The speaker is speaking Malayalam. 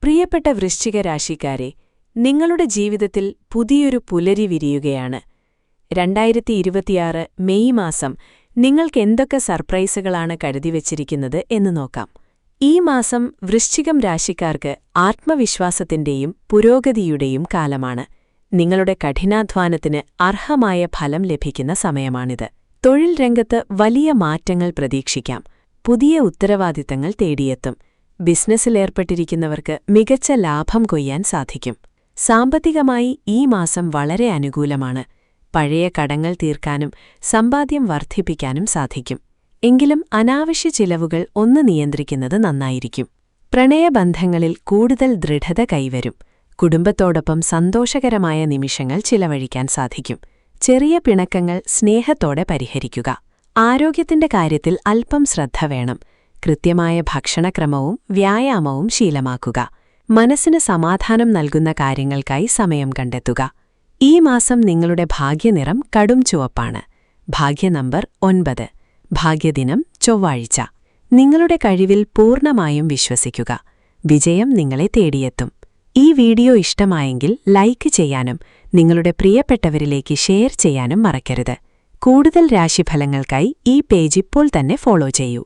പ്രിയപ്പെട്ട വൃശ്ചിക രാശിക്കാരെ, നിങ്ങളുടെ ജീവിതത്തിൽ പുതിയൊരു പുലരി വിരിയുകയാണ്. 2026 മെയ് മാസം നിങ്ങൾക്കെന്തൊക്കെ സർപ്രൈസുകളാണ് കരുതിവച്ചിരിക്കുന്നത് എന്ന് നോക്കാം. ഈ മാസം വൃശ്ചികം രാശിക്കാർക്ക് ആത്മവിശ്വാസത്തിന്റെയും പുരോഗതിയുടെയും കാലമാണ്. നിങ്ങളുടെ കഠിനാധ്വാനത്തിന് അർഹമായ ഫലം ലഭിക്കുന്ന സമയമാണിത്. തൊഴിൽ രംഗത്ത് വലിയ മാറ്റങ്ങൾ പ്രതീക്ഷിക്കാം. പുതിയ ഉത്തരവാദിത്തങ്ങൾ തേടിയെത്തും. ബിസിനസ്സിലേർപ്പെട്ടിരിക്കുന്നവർക്ക് മികച്ച ലാഭം കൊയ്യാൻ സാധിക്കും. സാമ്പത്തികമായി ഈ മാസം വളരെ അനുകൂലമാണ്. പഴയ കടങ്ങൾ തീർക്കാനും സമ്പാദ്യം വർദ്ധിപ്പിക്കാനും സാധിക്കും. എങ്കിലും അനാവശ്യ ചിലവുകൾ ഒന്ന് നിയന്ത്രിക്കുന്നത് നന്നായിരിക്കും. പ്രണയബന്ധങ്ങളിൽ കൂടുതൽ ദൃഢത കൈവരും. കുടുംബത്തോടൊപ്പം സന്തോഷകരമായ നിമിഷങ്ങൾ ചിലവഴിക്കാൻ സാധിക്കും. ചെറിയ പിണക്കങ്ങൾ സ്നേഹത്തോടെ പരിഹരിക്കുക. ആരോഗ്യത്തിന്റെ കാര്യത്തിൽ അല്പം ശ്രദ്ധ വേണം. കൃത്യമായ ഭക്ഷണക്രമവും വ്യായാമവും ശീലമാക്കുക. മനസ്സിന് സമാധാനം നൽകുന്ന കാര്യങ്ങൾക്കായി സമയം കണ്ടെത്തുക. ഈ മാസം നിങ്ങളുടെ ഭാഗ്യനിറം കടും ചുവപ്പാണ്. ഭാഗ്യ നമ്പർ 9. ഭാഗ്യദിനം ചൊവ്വാഴ്ച. നിങ്ങളുടെ കഴിവിൽ പൂർണ്ണമായും വിശ്വസിക്കുക. വിജയം നിങ്ങളെ തേടിയെത്തും. ഈ വീഡിയോ ഇഷ്ടമായെങ്കിൽ ലൈക്ക് ചെയ്യാനും നിങ്ങളുടെ പ്രിയപ്പെട്ടവരിലേക്ക് ഷെയർ ചെയ്യാനും മറക്കരുത്. കൂടുതൽ രാശിഫലങ്ങൾക്കായി ഈ പേജ് ഇപ്പോൾ തന്നെ ഫോളോ ചെയ്യൂ.